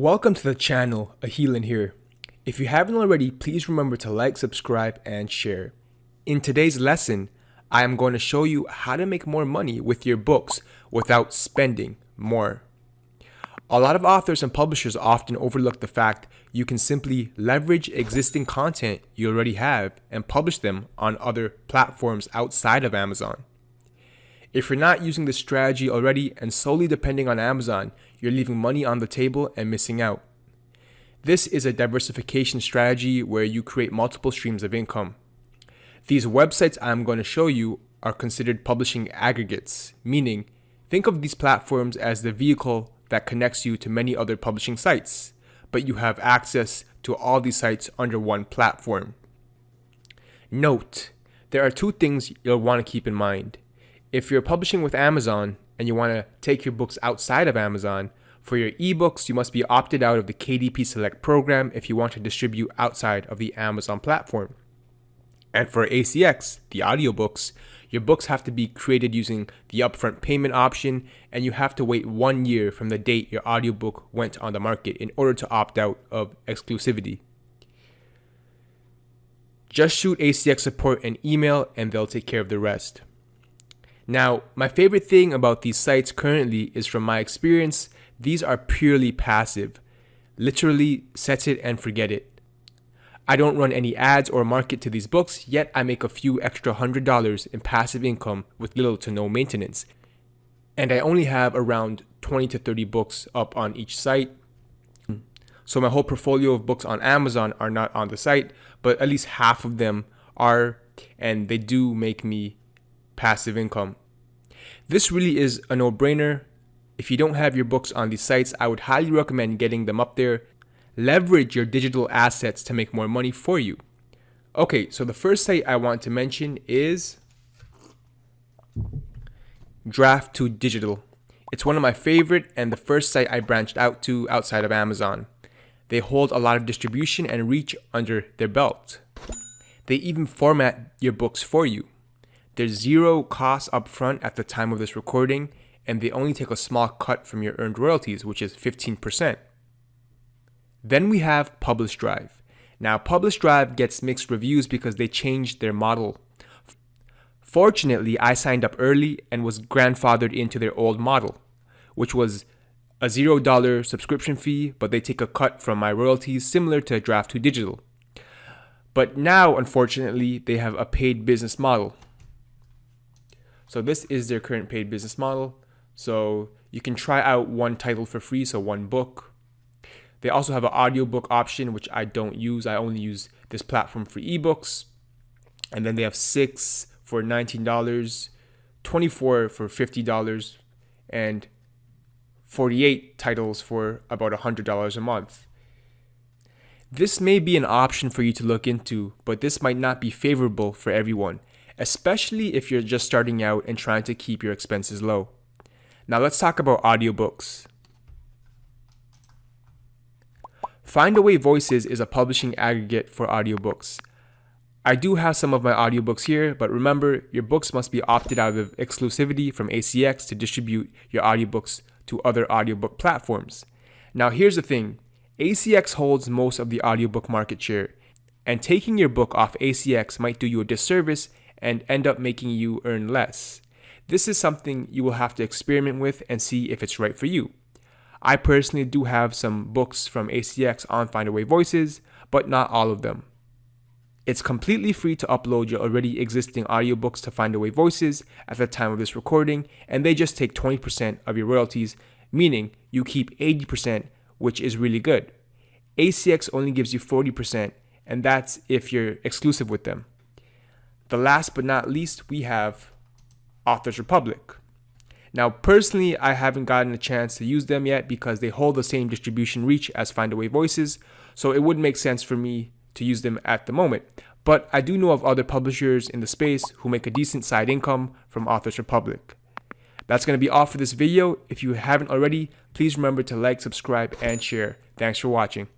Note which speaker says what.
Speaker 1: Welcome to the channel, A Healing here. If you haven't already, please remember to like, subscribe, and share. In today's lesson, I am going to show you how to make more money with your books without spending more. A lot of authors and publishers often overlook the fact you can simply leverage existing content you already have and publish them on other platforms outside of Amazon. If you're not using this strategy already and solely depending on Amazon, you're leaving money on the table and missing out. This is a diversification strategy where you create multiple streams of income. These websites I'm going to show you are considered publishing aggregates, meaning think of these platforms as the vehicle that connects you to many other publishing sites, but you have access to all these sites under one platform. Note, there are two things you'll want to keep in mind. If you're publishing with Amazon and you want to take your books outside of Amazon, for your ebooks, you must be opted out of the KDP Select program if you want to distribute outside of the Amazon platform. And for ACX, the audiobooks, your books have to be created using the upfront payment option, and you have to wait 1 year from the date your audiobook went on the market in order to opt out of exclusivity. Just shoot ACX support an email and they'll take care of the rest. Now, my favorite thing about these sites currently is from my experience, these are purely passive. Literally, set it and forget it. I don't run any ads or market to these books, yet I make a few extra $100 in passive income with little to no maintenance. And I only have around 20 to 30 books up on each site. So my whole portfolio of books on Amazon are not on the site, but at least half of them are, and they do make me passive income. This really is a no-brainer. If you don't have your books on these sites, I would highly recommend getting them up there. Leverage your digital assets to make more money for you. Okay, so the first site I want to mention is Draft2Digital. It's one of my favorite and the first site I branched out to outside of Amazon. They hold a lot of distribution and reach under their belt. They even format your books for you. There's zero cost upfront at the time of this recording, and they only take a small cut from your earned royalties, which is 15%. Then we have Publish Drive. Now, Publish Drive gets mixed reviews because they changed their model. Fortunately, I signed up early and was grandfathered into their old model, which was a $0 subscription fee, but they take a cut from my royalties similar to Draft2Digital. But now, unfortunately, they have a paid business model. So this is their current paid business model. So you can try out one title for free, so one book. They also have an audiobook option, which I don't use. I only use this platform for ebooks. And then they have 6 for $19, 24 for $50, and 48 titles for about $100 a month. This may be an option for you to look into, but this might not be favorable for everyone, especially if you're just starting out and trying to keep your expenses low. Now let's talk about audiobooks. Findaway Voices is a publishing aggregate for audiobooks. I do have some of my audiobooks here, but remember, your books must be opted out of exclusivity from ACX to distribute your audiobooks to other audiobook platforms. Now here's the thing, ACX holds most of the audiobook market share, and taking your book off ACX might do you a disservice and end up making you earn less. This is something you will have to experiment with and see if it's right for you. I personally do have some books from ACX on Findaway Voices, but not all of them. It's completely free to upload your already existing audiobooks to Findaway Voices at the time of this recording, and they just take 20% of your royalties, meaning you keep 80%, which is really good. ACX only gives you 40%, and that's if you're exclusive with them. The last but not least, we have Authors Republic. Now, personally, I haven't gotten a chance to use them yet because they hold the same distribution reach as Findaway Voices, so it wouldn't make sense for me to use them at the moment. But I do know of other publishers in the space who make a decent side income from Authors Republic. That's going to be all for this video. If you haven't already, please remember to like, subscribe, and share. Thanks for watching.